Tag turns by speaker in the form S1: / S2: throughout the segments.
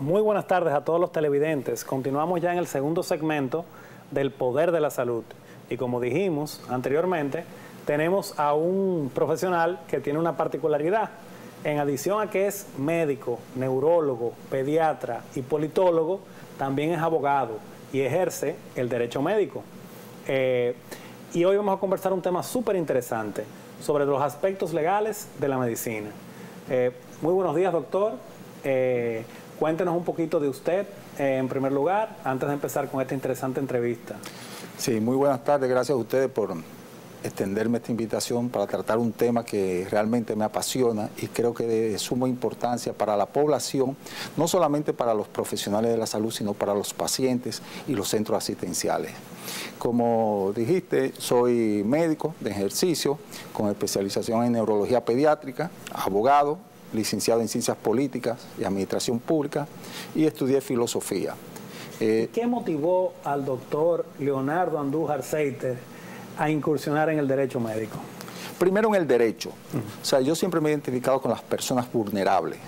S1: Muy buenas tardes a todos los televidentes. Continuamos ya en el segundo segmento del Poder de la Salud. Y como dijimos anteriormente, tenemos a un profesional que tiene una particularidad. En adición a que es médico, neurólogo, pediatra y politólogo, también es abogado y ejerce el derecho médico. Y hoy vamos a conversar un tema súper interesante sobre los aspectos legales de la medicina. Muy buenos días, doctor. Cuéntenos un poquito de usted, en primer lugar, antes de empezar con esta interesante entrevista.
S2: Sí, muy buenas tardes. Gracias a ustedes por extenderme esta invitación para tratar un tema que realmente me apasiona y creo que de suma importancia para la población, no solamente para los profesionales de la salud, sino para los pacientes y los centros asistenciales. Como dijiste, soy médico de ejercicio con especialización en neurología pediátrica, abogado, licenciado en Ciencias Políticas y Administración Pública y estudié filosofía.
S1: ¿Qué motivó al doctor Leonardo Andújar Seiter a incursionar en el derecho médico?
S2: Primero en el derecho. O sea, yo siempre me he identificado con las personas vulnerables,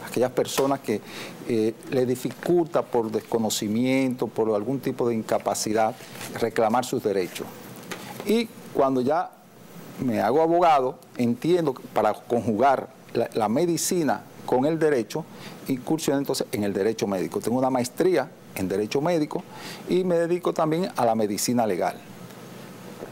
S2: aquellas personas que le dificulta por desconocimiento, por algún tipo de incapacidad, reclamar sus derechos. Y cuando ya me hago abogado, entiendo que para conjugar la medicina con el derecho, incursiono entonces en el derecho médico. Tengo una maestría en derecho médico y me dedico también a la medicina legal.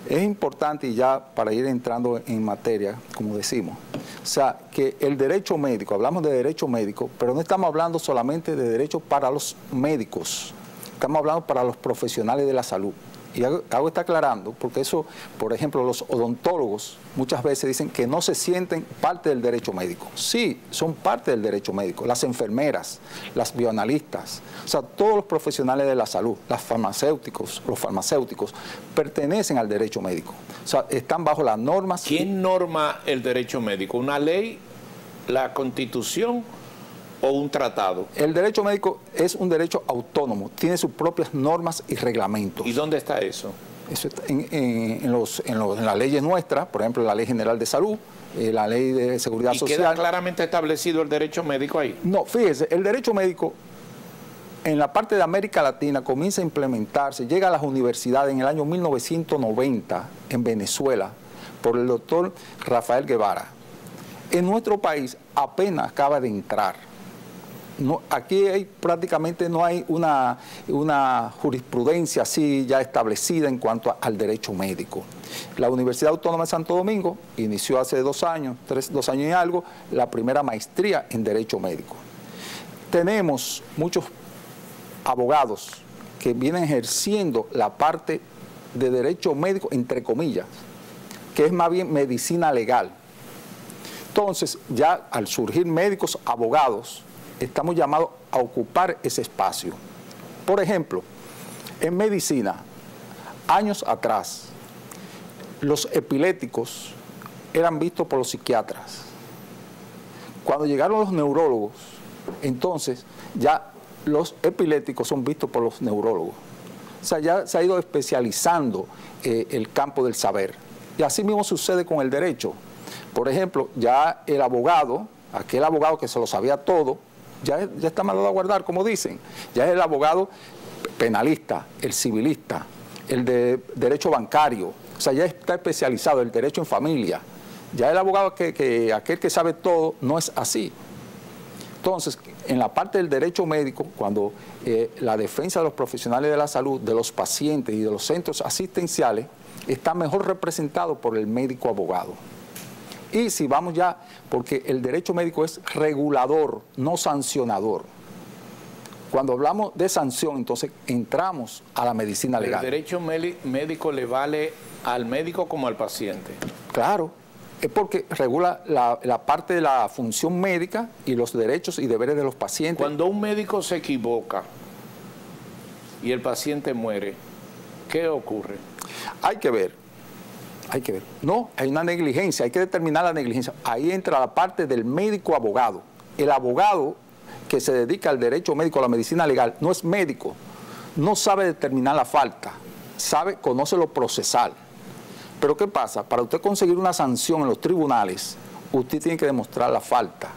S2: Es importante, y ya para ir entrando en materia, como decimos, o sea, que el derecho médico, hablamos de derecho médico, pero no estamos hablando solamente de derecho para los médicos, estamos hablando para los profesionales de la salud. Y hago está aclarando, porque eso, por ejemplo, los odontólogos muchas veces dicen que no se sienten parte del derecho médico. Sí, son parte del derecho médico. Las enfermeras, las bioanalistas, o sea, todos los profesionales de la salud, los farmacéuticos pertenecen al derecho médico. O sea, están bajo las normas.
S3: ¿Quién norma el derecho médico? ¿Una ley, la Constitución o un tratado?
S2: El derecho médico es un derecho autónomo, tiene sus propias normas y reglamentos.
S3: ¿Y dónde está eso?
S2: Eso está en las leyes nuestras, por ejemplo, la Ley General de Salud, la Ley de Seguridad Social.
S3: ¿Y queda claramente establecido el derecho médico ahí?
S2: No, fíjese, el derecho médico en la parte de América Latina comienza a implementarse, llega a las universidades en el año 1990 en Venezuela por el doctor Rafael Guevara. En nuestro país apenas acaba de entrar. No, aquí prácticamente no hay una jurisprudencia así ya establecida en cuanto al derecho médico. La Universidad Autónoma de Santo Domingo inició hace 2 años, 2 años y algo, la primera maestría en derecho médico. Tenemos muchos abogados que vienen ejerciendo la parte de derecho médico, entre comillas, que es más bien medicina legal. Entonces, ya al surgir médicos abogados, estamos llamados a ocupar ese espacio. Por ejemplo, en medicina, años atrás, los epilépticos eran vistos por los psiquiatras. Cuando llegaron los neurólogos, entonces ya los epilépticos son vistos por los neurólogos. O sea, ya se ha ido especializando el campo del saber. Y así mismo sucede con el derecho. Por ejemplo, ya el abogado, aquel abogado que se lo sabía todo, ya está mandado a guardar, como dicen. Ya es el abogado penalista, el civilista, el de derecho bancario. O sea, ya está especializado el derecho en familia. Ya el abogado aquel que sabe todo no es así. Entonces, en la parte del derecho médico, cuando la defensa de los profesionales de la salud, de los pacientes y de los centros asistenciales, está mejor representado por el médico abogado. Y si vamos ya, porque el derecho médico es regulador, no sancionador. Cuando hablamos de sanción, entonces entramos a la medicina legal.
S3: ¿El derecho médico le vale al médico como al paciente?
S2: Claro, es porque regula la parte de la función médica y los derechos y deberes de los pacientes.
S3: Cuando un médico se equivoca y el paciente muere, ¿qué ocurre?
S2: Hay que ver. No, hay una negligencia, hay que determinar la negligencia. Ahí entra la parte del médico abogado. El abogado que se dedica al derecho médico, a la medicina legal, no es médico, no sabe determinar la falta, conoce lo procesal. Pero ¿qué pasa? Para usted conseguir una sanción en los tribunales, usted tiene que demostrar la falta.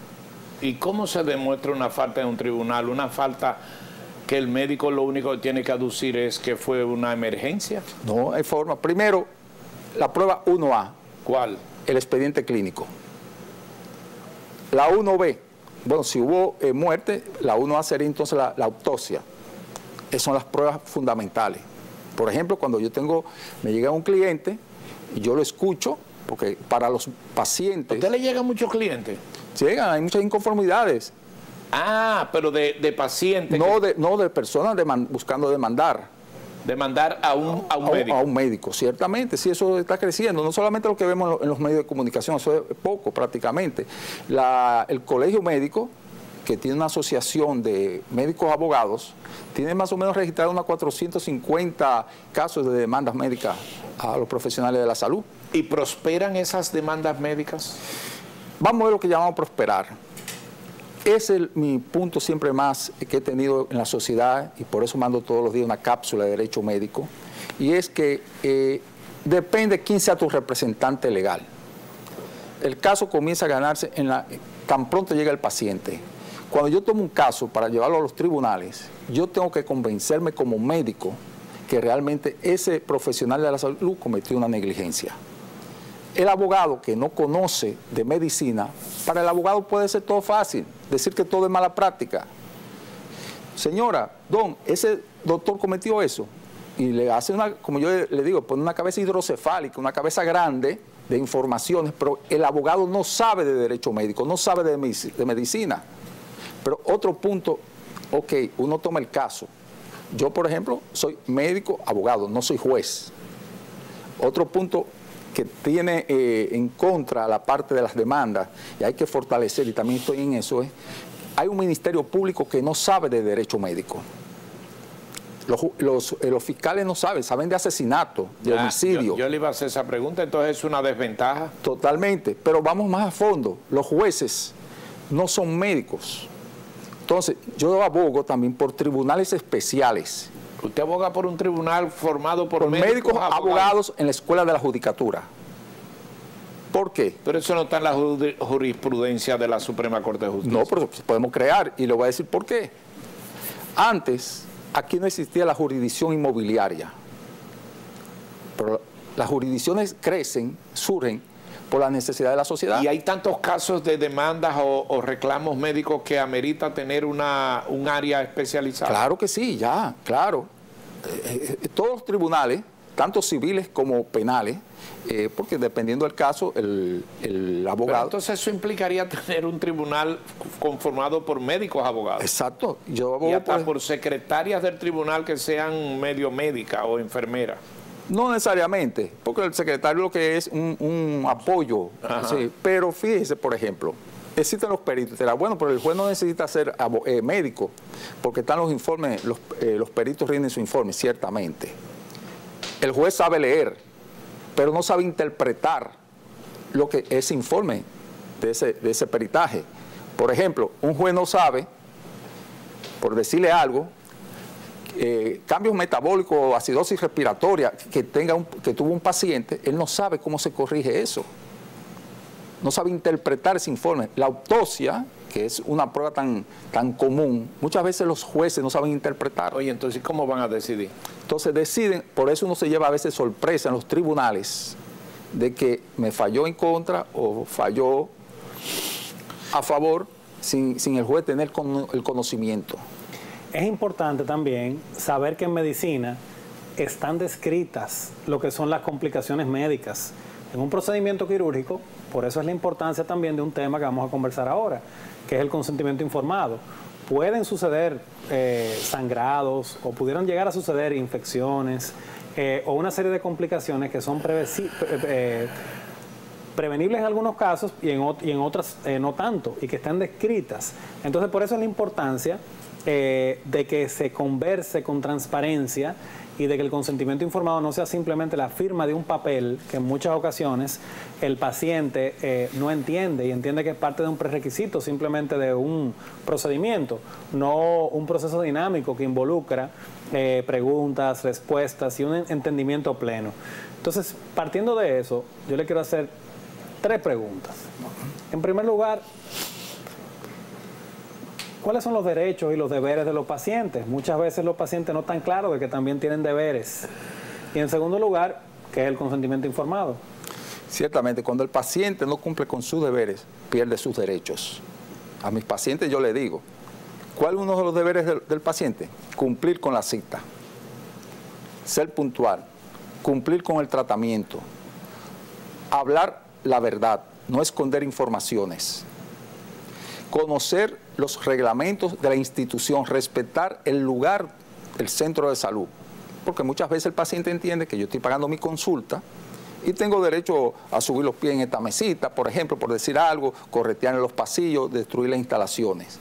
S3: ¿Y cómo se demuestra una falta en un tribunal? Una falta que el médico lo único que tiene que aducir es que fue una emergencia.
S2: No hay forma. Primero, la prueba 1A.
S3: ¿Cuál?
S2: El expediente clínico. La 1B, bueno, si hubo muerte, la 1A sería entonces la autopsia. Esas son las pruebas fundamentales. Por ejemplo, cuando me llega un cliente y yo lo escucho, porque para los pacientes...
S3: ¿A usted le llegan muchos clientes?
S2: Llegan, hay muchas inconformidades.
S3: Ah, pero de pacientes.
S2: No de personas buscando demandar.
S3: Demandar a un médico.
S2: A un médico, ciertamente. Sí, eso está creciendo. No solamente lo que vemos en los medios de comunicación, eso es poco prácticamente. El colegio médico, que tiene una asociación de médicos abogados, tiene más o menos registrado unas 450 casos de demandas médicas a los profesionales de la salud.
S3: ¿Y prosperan esas demandas médicas?
S2: Vamos a ver lo que llamamos prosperar. Ese es mi punto siempre más que he tenido en la sociedad, y por eso mando todos los días una cápsula de derecho médico, y es que depende quién sea tu representante legal. El caso comienza a ganarse tan pronto llega el paciente. Cuando yo tomo un caso para llevarlo a los tribunales, yo tengo que convencerme como médico que realmente ese profesional de la salud cometió una negligencia. El abogado que no conoce de medicina, para el abogado puede ser todo fácil, decir que todo es mala práctica. Señora, ese doctor cometió eso, y le hace como yo le digo, pone una cabeza hidrocefálica, una cabeza grande de informaciones, pero el abogado no sabe de derecho médico, no sabe de medicina. Pero otro punto, ok, uno toma el caso. Yo, por ejemplo, soy médico, abogado, no soy juez. Otro punto que tiene en contra la parte de las demandas, y hay que fortalecer, y también estoy en eso, hay un ministerio público que no sabe de derecho médico. Los fiscales no saben de asesinato, de homicidio.
S3: Yo le iba a hacer esa pregunta, entonces es una desventaja.
S2: Totalmente, pero vamos más a fondo. Los jueces no son médicos. Entonces, yo abogo también por tribunales especiales.
S3: ¿Usted aboga por un tribunal formado por
S2: médicos abogados en la escuela de la judicatura? ¿Por qué?
S3: Pero eso no está en la jurisprudencia de la Suprema Corte de Justicia.
S2: No, pero podemos crear, y le voy a decir por qué. Antes, aquí no existía la jurisdicción inmobiliaria, pero las jurisdicciones surgen por la necesidad de la sociedad.
S3: Y hay tantos casos de demandas o reclamos médicos que amerita tener un área especializada.
S2: Claro que sí, ya, claro. Todos los tribunales, tanto civiles como penales, porque dependiendo del caso, el abogado...
S3: Pero entonces eso implicaría tener un tribunal conformado por médicos abogados.
S2: Exacto. Yo abogo
S3: y hasta por secretarias del tribunal que sean medio médicas o enfermeras.
S2: No necesariamente, porque el secretario lo que es un apoyo. Sí, pero fíjese, por ejemplo, existen los peritos. Bueno, pero el juez no necesita ser médico, porque están los informes, los peritos rinden su informe, ciertamente. El juez sabe leer, pero no sabe interpretar lo que ese informe de ese peritaje. Por ejemplo, un juez no sabe, por decirle algo, cambios metabólicos o acidosis respiratoria que tuvo un paciente, él no sabe cómo se corrige eso. No sabe interpretar ese informe. La autopsia, que es una prueba tan común, muchas veces los jueces no saben interpretar.
S3: Oye, entonces, ¿cómo van a decidir?
S2: Entonces deciden, por eso uno se lleva a veces sorpresa en los tribunales de que me falló en contra o falló a favor sin el juez tener el conocimiento.
S1: Es importante también saber que en medicina están descritas lo que son las complicaciones médicas. En un procedimiento quirúrgico, por eso es la importancia también de un tema que vamos a conversar ahora, que es el consentimiento informado. Pueden suceder sangrados o pudieron llegar a suceder infecciones o una serie de complicaciones que son prevenibles en algunos casos y en otras no tanto, y que están descritas. Entonces, por eso es la importancia de que se converse con transparencia y de que el consentimiento informado no sea simplemente la firma de un papel que en muchas ocasiones el paciente no entiende y entiende que es parte de un prerequisito simplemente de un procedimiento, no un proceso dinámico que involucra preguntas, respuestas y un entendimiento pleno. Entonces, partiendo de eso, yo le quiero hacer 3 preguntas. En primer lugar, ¿Cuáles son los derechos y los deberes de los pacientes? Muchas veces los pacientes no están claros de que también tienen deberes. Y en segundo lugar, ¿qué es el consentimiento informado?
S2: Ciertamente, cuando el paciente no cumple con sus deberes, pierde sus derechos. A mis pacientes yo les digo, ¿cuál es uno de los deberes del paciente? Cumplir con la cita, ser puntual, cumplir con el tratamiento, hablar la verdad, no esconder informaciones, conocer los reglamentos de la institución, respetar el lugar del centro de salud, porque muchas veces el paciente entiende que yo estoy pagando mi consulta y tengo derecho a subir los pies en esta mesita, por ejemplo, por decir algo, corretear en los pasillos, destruir las instalaciones.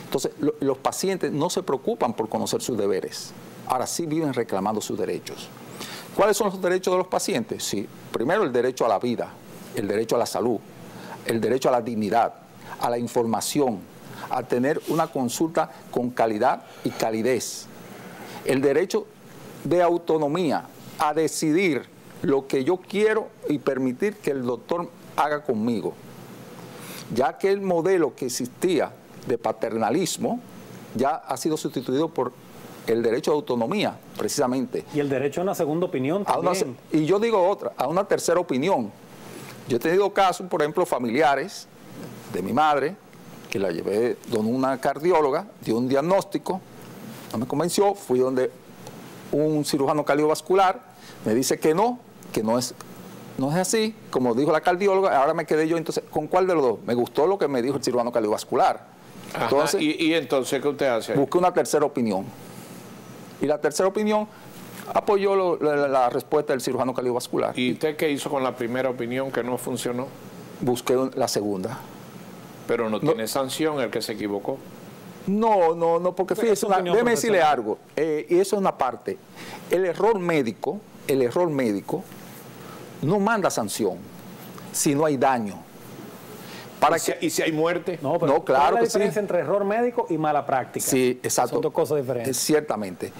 S2: Entonces, los pacientes no se preocupan por conocer sus deberes, ahora sí viven reclamando sus derechos. ¿Cuáles son los derechos de los pacientes? Sí, primero el derecho a la vida, el derecho a la salud, el derecho a la dignidad, a la información, a tener una consulta con calidad y calidez, el derecho de autonomía, a decidir lo que yo quiero y permitir que el doctor haga conmigo, ya que el modelo que existía de paternalismo ya ha sido sustituido por el derecho de autonomía, precisamente.
S1: Y el derecho a una segunda opinión también.
S2: Y yo digo otra, a una tercera opinión. Yo he tenido casos, por ejemplo, familiares de mi madre, que la llevé donde una cardióloga, dio un diagnóstico, no me convenció, fui donde un cirujano cardiovascular, me dice que no es así, como dijo la cardióloga, ahora me quedé yo, entonces, ¿con cuál de los dos? Me gustó lo que me dijo el cirujano cardiovascular. Entonces,
S3: ajá, ¿y entonces qué usted hace ahí?
S2: Busqué una tercera opinión. Y la tercera opinión apoyó la respuesta del cirujano cardiovascular.
S3: ¿Y usted qué hizo con la primera opinión que no funcionó?
S2: Busqué la segunda.
S3: Pero no tiene sanción el que se equivocó.
S2: No, porque fíjese, déjeme decirle algo, y eso es una parte. El error médico no manda sanción si no hay daño.
S3: ¿Y si hay muerte?
S1: No, pero
S2: no, claro,
S1: ¿cuál es la diferencia
S2: sí.
S1: entre error médico y mala práctica?
S2: Sí, exacto.
S1: Son dos cosas diferentes.
S2: Ciertamente.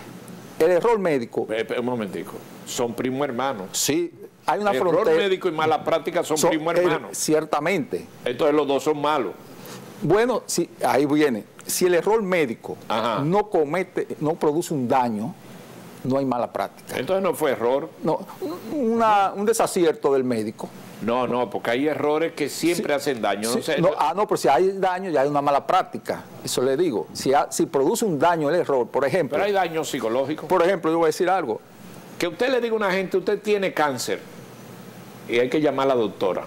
S2: El error médico...
S3: Un momentico. Son primo hermanos.
S2: Sí, hay una
S3: frontera.
S2: Error
S3: médico y mala práctica son primo hermanos.
S2: Ciertamente.
S3: Entonces los dos son malos.
S2: Bueno, sí, ahí viene. Si el error médico
S3: ajá,
S2: no produce un daño, no hay mala práctica.
S3: Entonces no fue error.
S2: No, un desacierto del médico.
S3: No, porque hay errores que siempre hacen daño.
S2: Sí,
S3: no sé,
S2: pero si hay daño, ya hay una mala práctica. Eso le digo. Si produce un daño el error, por ejemplo.
S3: Pero hay daño psicológico.
S2: Por ejemplo, yo voy a decir algo.
S3: Que usted le diga a una gente, usted tiene cáncer y hay que llamar a la doctora.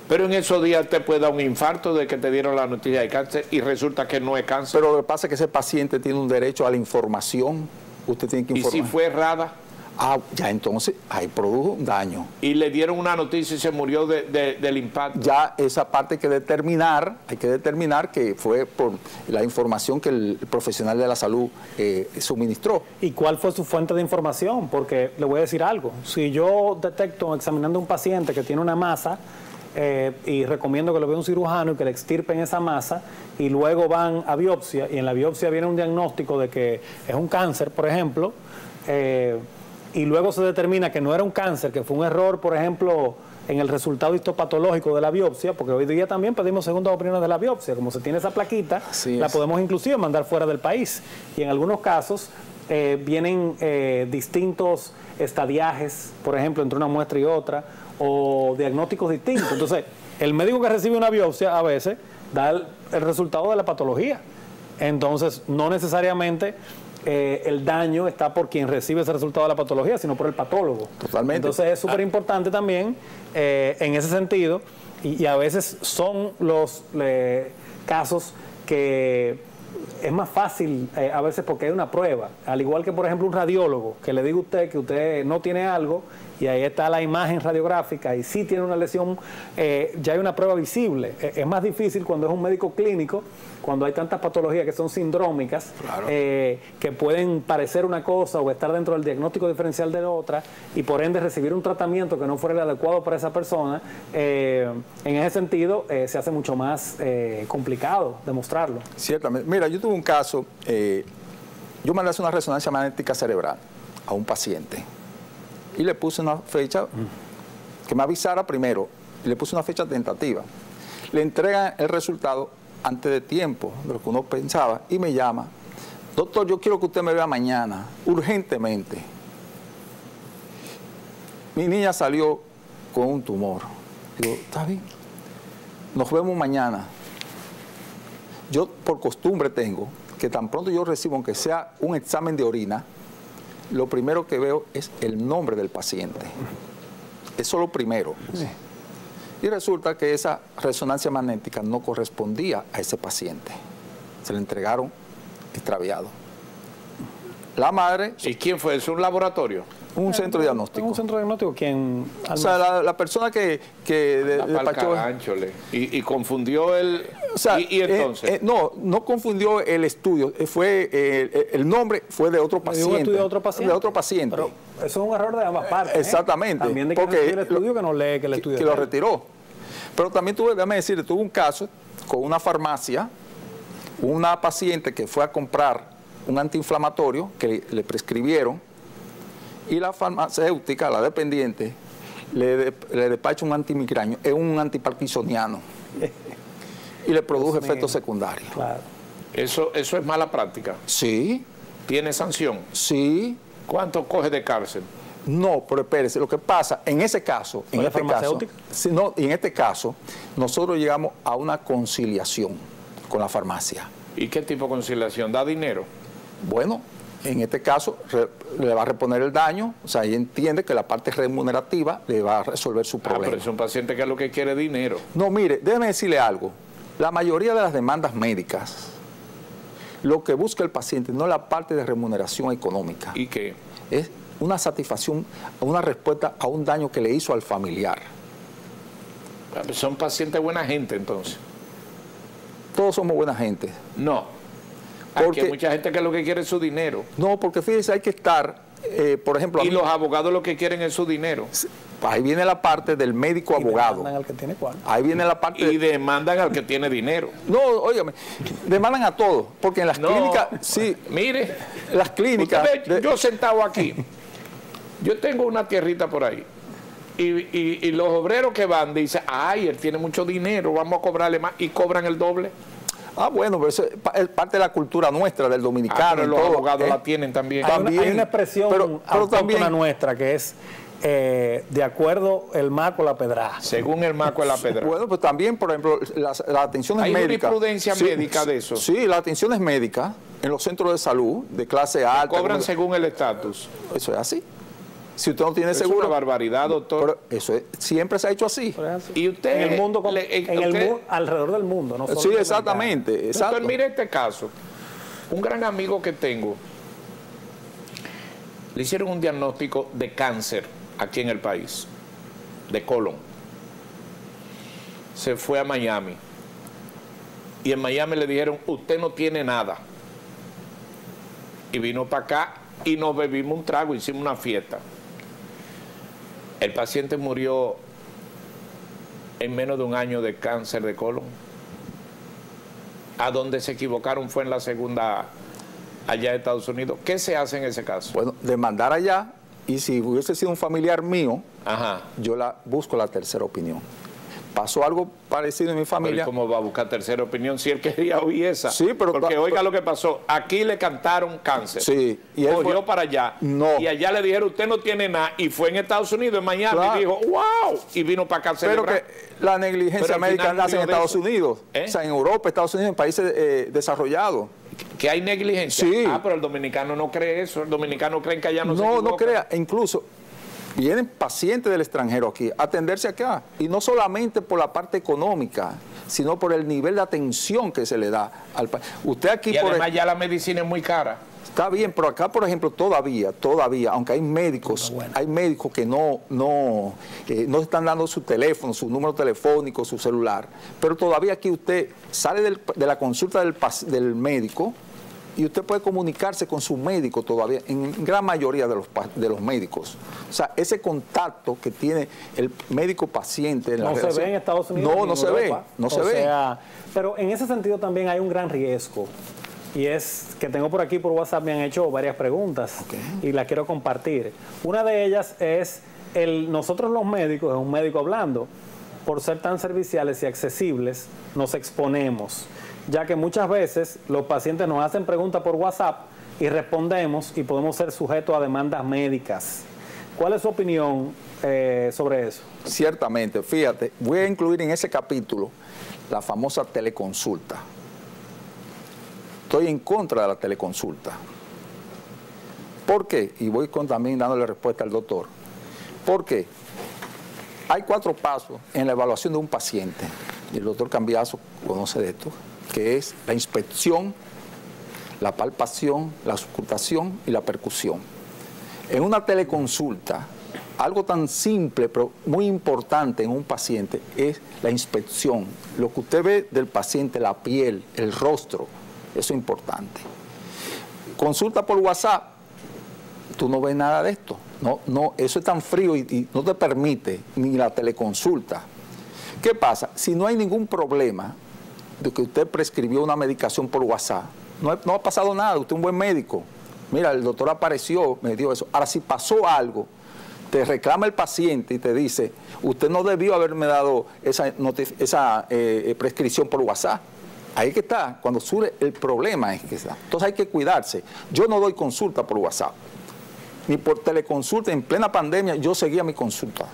S3: Pero en esos días te puede dar un infarto de que te dieron la noticia de cáncer y resulta que no es cáncer.
S2: Pero lo que pasa es que ese paciente tiene un derecho a la información. Usted tiene que informar.
S3: ¿Y si fue errada?
S2: Ya entonces, ahí produjo un daño.
S3: Y le dieron una noticia y se murió del impacto.
S2: Ya esa parte hay que determinar que fue por la información que el profesional de la salud suministró.
S1: ¿Y cuál fue su fuente de información? Porque le voy a decir algo. Si yo detecto examinando a un paciente que tiene una masa y recomiendo que lo vea un cirujano y que le extirpen esa masa y luego van a biopsia y en la biopsia viene un diagnóstico de que es un cáncer, por ejemplo, y luego se determina que no era un cáncer, que fue un error, por ejemplo, en el resultado histopatológico de la biopsia, porque hoy día también pedimos segundas opiniones de la biopsia, como se tiene esa plaquita, la podemos inclusive mandar fuera del país. Y en algunos casos vienen distintos estadiajes, por ejemplo, entre una muestra y otra, o diagnósticos distintos. Entonces, el médico que recibe una biopsia a veces da el resultado de la patología. Entonces, no necesariamente el daño está por quien recibe ese resultado de la patología, sino por el patólogo.
S2: Totalmente.
S1: Entonces es súper importante también en ese sentido, y a veces son los casos que es más fácil a veces porque hay una prueba, al igual que por ejemplo un radiólogo, que le diga a usted que usted no tiene algo, y ahí está la imagen radiográfica y sí tiene una lesión, ya hay una prueba visible. Es más difícil cuando es un médico clínico, cuando hay tantas patologías que son sindrómicas, claro, que pueden parecer una cosa o estar dentro del diagnóstico diferencial de otra, y por ende recibir un tratamiento que no fuera el adecuado para esa persona. En ese sentido se hace mucho más complicado demostrarlo.
S2: Ciertamente. Mira, yo tuve un caso, yo mandé a hacer una resonancia magnética cerebral a un paciente y le puse una fecha que me avisara primero, y le puse una fecha tentativa. Le entregan el resultado antes de tiempo, de lo que uno pensaba, y me llama, doctor, yo quiero que usted me vea mañana, urgentemente. Mi niña salió con un tumor. Digo, está bien, nos vemos mañana. Yo por costumbre tengo que tan pronto yo recibo, aunque sea un examen de orina, lo primero que veo es el nombre del paciente. Eso es lo primero. Sí. Y resulta que esa resonancia magnética no correspondía a ese paciente. Se le entregaron extraviado. La madre...
S3: ¿Y quién fue? ¿Es un laboratorio?
S2: Un centro diagnóstico.
S1: ¿Un centro diagnóstico? ¿Quién?
S2: O sea, la persona que despachó...
S3: Y confundió el...
S2: O sea,
S3: y entonces...
S2: no confundió el estudio. El nombre fue de otro paciente.
S1: ¿Un estudio de otro paciente?
S2: De otro paciente.
S1: Pero eso es un error de ambas partes.
S2: Exactamente.
S1: También de que porque el estudio que no lee que el estudio...
S2: Que lo retiró. Pero también déjame decirle, tuve un caso con una farmacia, una paciente que fue a comprar un antiinflamatorio que le prescribieron, y la farmacéutica, la dependiente, le despacha un antimigraño, es un antiparkinsoniano, y le produjo efectos secundarios.
S1: Claro.
S3: ¿Eso es mala práctica?
S2: Sí.
S3: ¿Tiene sanción?
S2: Sí.
S3: ¿Cuánto coge de cárcel?
S2: No, pero espérese, lo que pasa, en ese caso, en este caso, nosotros llegamos a una conciliación con la farmacia.
S3: ¿Y qué tipo de conciliación? ¿Da dinero?
S2: Bueno, en este caso le va a reponer el daño, o sea, ella entiende que la parte remunerativa le va a resolver su problema.
S3: Pero es un paciente que es lo que quiere dinero.
S2: No, mire, déjeme decirle algo. La mayoría de las demandas médicas, lo que busca el paciente no es la parte de remuneración económica.
S3: ¿Y qué?
S2: Es una satisfacción, una respuesta a un daño que le hizo al familiar.
S3: Son pacientes buena gente, entonces.
S2: Todos somos buena gente.
S3: No. Porque hay mucha gente que lo que quiere es su dinero.
S2: No, porque fíjese, hay que estar, por ejemplo...
S3: Y los abogados lo que quieren es su dinero.
S2: Ahí viene la parte del médico abogado.
S1: Demandan al que tiene cuál.
S2: Ahí viene la parte...
S3: Y demandan al que tiene dinero.
S2: No, óigame, demandan a todos, porque en las clínicas... Sí,
S3: mire,
S2: las clínicas...
S3: Yo sentado aquí, yo tengo una tierrita por ahí, y los obreros que van dicen, ay, él tiene mucho dinero, vamos a cobrarle más, y cobran el doble.
S2: Ah, bueno, pero eso es parte de la cultura nuestra, del dominicano.
S3: Pero los abogados la tienen también.
S1: Hay una expresión autóctona nuestra que es de acuerdo el maco a la pedra.
S3: Según el maco a la pedra.
S2: Bueno, pues también, por ejemplo, las atenciones médicas.
S3: ¿Hay jurisprudencia médica de eso?
S2: Sí, las atenciones médicas en los centros de salud de clase alta.
S3: Cobran según el estatus.
S2: Eso es así. Si usted no tiene seguro...
S3: Es una barbaridad, doctor.
S2: Pero eso siempre se ha hecho así.
S3: Y usted...
S1: En el mundo, alrededor del mundo. No solo
S2: sí, exactamente.
S3: Doctor, mire este caso. Un gran amigo que tengo, le hicieron un diagnóstico de cáncer aquí en el país, de colon. Se fue a Miami. Y en Miami le dijeron, usted no tiene nada. Y vino para acá y nos bebimos un trago, hicimos una fiesta. El paciente murió en menos de un año de cáncer de colon. A donde se equivocaron fue en la segunda, allá en Estados Unidos. ¿Qué se hace en ese caso?
S2: Bueno, demandar allá, y si hubiese sido un familiar mío, yo busco la tercera opinión. Pasó algo parecido en mi familia.
S3: Pero ¿cómo va a buscar tercera opinión si él quería oír esa?
S2: Sí, pero...
S3: Porque oiga lo que pasó. Aquí le cantaron cáncer.
S2: Sí.
S3: Y él cogió para allá.
S2: No.
S3: Y allá le dijeron, usted no tiene nada. Y fue en Estados Unidos, en Miami, y dijo, wow. Y vino para acá a celebrar.
S2: Pero que la negligencia médica nace en Estados Unidos. O sea, en Europa, Estados Unidos, en países desarrollados.
S3: ¿Que hay negligencia?
S2: Sí.
S3: Pero el dominicano no cree eso. El dominicano cree que allá no se equivoca.
S2: No crea. E incluso... vienen pacientes del extranjero aquí a atenderse acá, y no solamente por la parte económica, sino por el nivel de atención que se le da al país. Usted aquí,
S3: y además ya la medicina es muy cara.
S2: Está bien, pero acá, por ejemplo, todavía, aunque hay médicos que no están dando su teléfono, su número telefónico, su celular, pero todavía aquí usted sale de la consulta del médico y usted puede comunicarse con su médico todavía, en gran mayoría de los médicos. O sea, ese contacto que tiene el médico-paciente en la relación...
S1: No se ve en Estados Unidos.
S2: No se ve, no se ve.
S1: Pero en ese sentido también hay un gran riesgo. Y es que tengo por aquí, por WhatsApp, me han hecho varias preguntas y las quiero compartir. Una de ellas es, nosotros los médicos, es un médico hablando, por ser tan serviciales y accesibles, nos exponemos. ya que muchas veces los pacientes nos hacen preguntas por WhatsApp y respondemos y podemos ser sujetos a demandas médicas. ¿Cuál es su opinión sobre eso?
S2: Ciertamente, fíjate, voy a incluir en ese capítulo la famosa teleconsulta. Estoy en contra de la teleconsulta. ¿Por qué? Y voy también dándole respuesta al doctor. ¿Por qué? Hay 4 pasos en la evaluación de un paciente, y el doctor Cambiaso conoce de esto, que es la inspección, la palpación, la auscultación y la percusión. En una teleconsulta, algo tan simple pero muy importante en un paciente es la inspección. Lo que usted ve del paciente, la piel, el rostro, eso es importante. Consulta por WhatsApp, tú no ves nada de esto. No, eso es tan frío y no te permite ni la teleconsulta. ¿Qué pasa? Si no hay ningún problema de que usted prescribió una medicación por WhatsApp, no ha pasado nada, usted es un buen médico. Mira, el doctor apareció, me dio eso. Ahora, si pasó algo, te reclama el paciente y te dice, usted no debió haberme dado esa prescripción por WhatsApp. Ahí que está, cuando surge el problema es que está. Entonces hay que cuidarse. Yo no doy consulta por WhatsApp, ni por teleconsulta. En plena pandemia yo seguía mi consulta.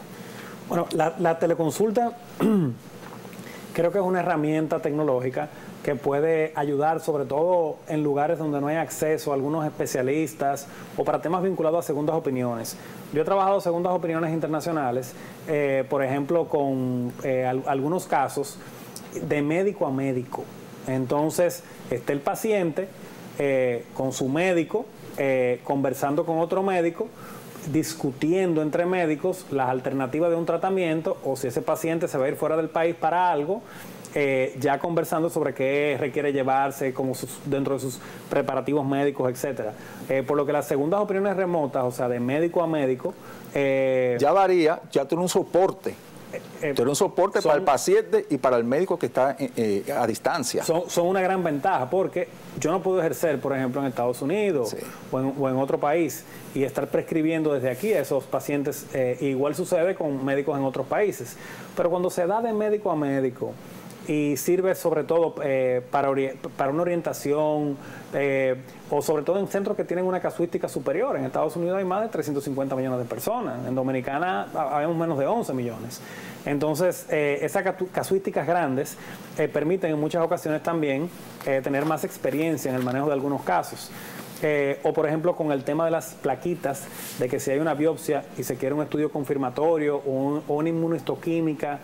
S1: Bueno, la teleconsulta creo que es una herramienta tecnológica que puede ayudar sobre todo en lugares donde no hay acceso a algunos especialistas o para temas vinculados a segundas opiniones. Yo he trabajado segundas opiniones internacionales, por ejemplo, con algunos casos de médico a médico. Entonces, está el paciente con su médico, conversando con otro médico, discutiendo entre médicos las alternativas de un tratamiento o si ese paciente se va a ir fuera del país para algo, ya conversando sobre qué requiere llevarse como dentro de sus preparativos médicos, etcétera. Por lo que las segundas opiniones remotas, o sea, de médico a médico...
S2: ya varía, ya tiene un soporte. Tiene un soporte para el paciente y para el médico que está a distancia.
S1: Son una gran ventaja porque yo no puedo ejercer, por ejemplo, en Estados Unidos, sí, o en otro país y estar prescribiendo desde aquí a esos pacientes. Igual sucede con médicos en otros países. Pero cuando se da de médico a médico y sirve sobre todo para una orientación o sobre todo en centros que tienen una casuística superior. En Estados Unidos hay más de 350 millones de personas, en Dominicana habemos menos de 11 millones. Entonces, esas casuísticas grandes permiten en muchas ocasiones también tener más experiencia en el manejo de algunos casos. O por ejemplo con el tema de las plaquitas, de que si hay una biopsia y se quiere un estudio confirmatorio o una inmunohistoquímica,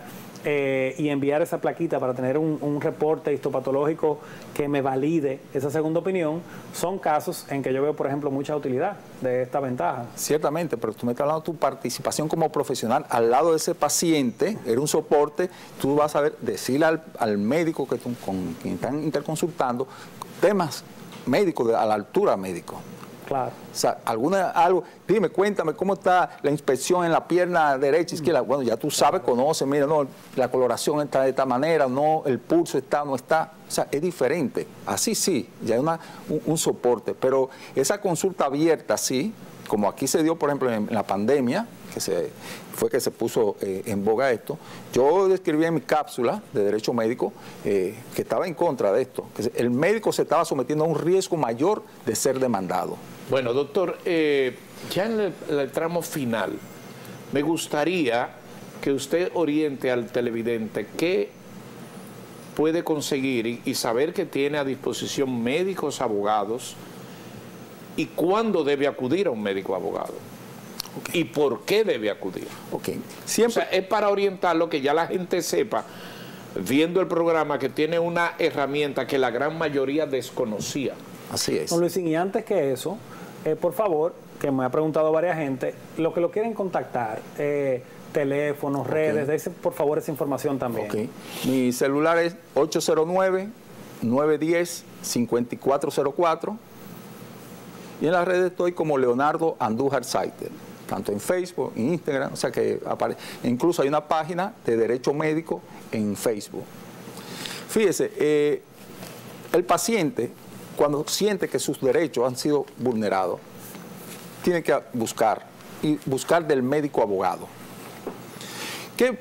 S1: y enviar esa plaquita para tener un reporte histopatológico que me valide esa segunda opinión, son casos en que yo veo, por ejemplo, mucha utilidad de esta ventaja.
S2: Ciertamente, pero tú me estás hablando de tu participación como profesional al lado de ese paciente, era un soporte, tú vas a decirle al médico con quien están interconsultando temas médicos, a la altura médico.
S1: Claro.
S2: O sea, algo, dime, cuéntame, ¿cómo está la inspección en la pierna derecha, izquierda? Bueno, ya tú sabes, conoces, mira, no, la coloración está de esta manera, no, el pulso está, no está. O sea, es diferente. Así sí, ya hay un soporte. Pero esa consulta abierta, sí, como aquí se dio, por ejemplo, en la pandemia, que se puso en boga esto, yo describí en mi cápsula de Derecho Médico que estaba en contra de esto, que el médico se estaba sometiendo a un riesgo mayor de ser demandado.
S3: Bueno, doctor, ya en el tramo final, me gustaría que usted oriente al televidente qué puede conseguir y saber que tiene a disposición médicos, abogados, y cuándo debe acudir a un médico abogado. Okay. ¿Y por qué debe acudir?
S2: Okay. Siempre...
S3: O sea, es para orientarlo, que ya la gente sepa, viendo el programa, que tiene una herramienta que la gran mayoría desconocía.
S2: Así es.
S1: No, Luisín, y antes que eso, por favor, que me ha preguntado varias gente, lo que lo quieren contactar, teléfonos, redes, de por favor esa información también.
S2: Okay. Mi celular es 809-910-5404 y en las redes estoy como Leonardo Andújar Saiter, tanto en Facebook, en Instagram, o sea que aparece. Incluso hay una página de Derecho Médico en Facebook. Fíjese, el paciente, cuando siente que sus derechos han sido vulnerados, tiene que buscar del médico abogado.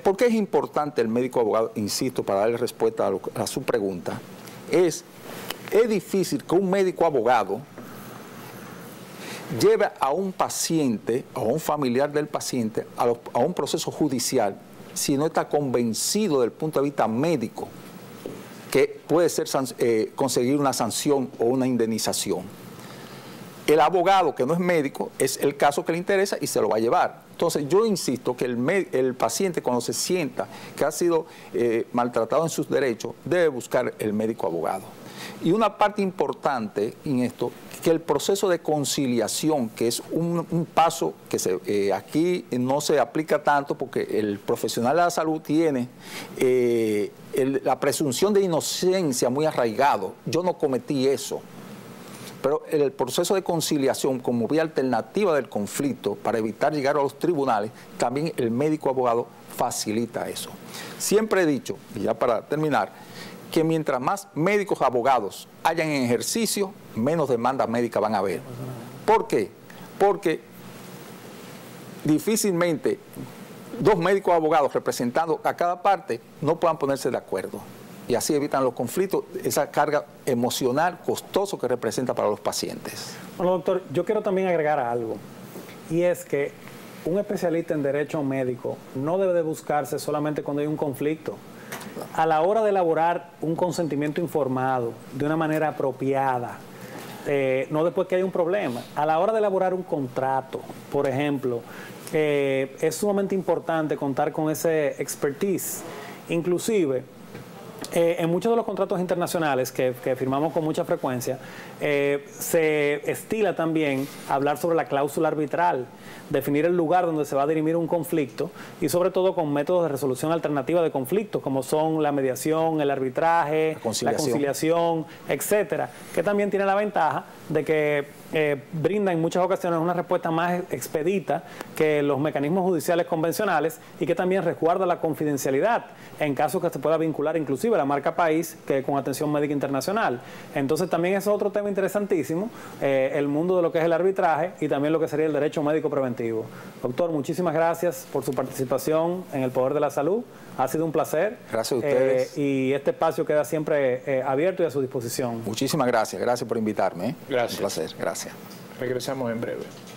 S2: ¿Por qué es importante el médico abogado? Insisto, para darle respuesta a su pregunta. es difícil que un médico abogado lleve a un paciente o a un familiar del paciente a un proceso judicial si no está convencido desde el punto de vista médico que puede ser conseguir una sanción o una indemnización. El abogado que no es médico es el caso que le interesa y se lo va a llevar. Entonces yo insisto que el paciente cuando se sienta que ha sido maltratado en sus derechos debe buscar el médico abogado. Y una parte importante en esto, que el proceso de conciliación, que es un paso que aquí no se aplica tanto porque el profesional de la salud tiene la presunción de inocencia muy arraigado. Yo no cometí eso. Pero el proceso de conciliación como vía alternativa del conflicto para evitar llegar a los tribunales, también el médico abogado facilita eso. Siempre he dicho, y ya para terminar, que mientras más médicos abogados hayan en ejercicio, menos demandas médicas van a haber. ¿Por qué? Porque difícilmente dos médicos abogados representando a cada parte no puedan ponerse de acuerdo. Y así evitan los conflictos, esa carga emocional costoso que representa para los pacientes.
S1: Bueno, doctor, yo quiero también agregar algo, y es que un especialista en derecho médico no debe de buscarse solamente cuando hay un conflicto. A la hora de elaborar un consentimiento informado de una manera apropiada, no después que hay un problema, a la hora de elaborar un contrato, por ejemplo, es sumamente importante contar con ese expertise. Inclusive, en muchos de los contratos internacionales que firmamos con mucha frecuencia, se estila también hablar sobre la cláusula arbitral, definir el lugar donde se va a dirimir un conflicto y sobre todo con métodos de resolución alternativa de conflictos, como son la mediación, el arbitraje, la conciliación, etcétera, que también tiene la ventaja de que brinda en muchas ocasiones una respuesta más expedita que los mecanismos judiciales convencionales y que también resguarda la confidencialidad en caso que se pueda vincular inclusive la marca país que con atención médica internacional. Entonces también es otro tema interesantísimo, el mundo de lo que es el arbitraje y también lo que sería el derecho médico preventivo. Doctor, muchísimas gracias por su participación en El Poder de la Salud. Ha sido un placer.
S2: Gracias a ustedes.
S1: Y este espacio queda siempre abierto y a su disposición.
S2: Muchísimas gracias. Gracias por invitarme.
S3: Gracias.
S2: Un placer. Gracias.
S3: Regresamos en breve.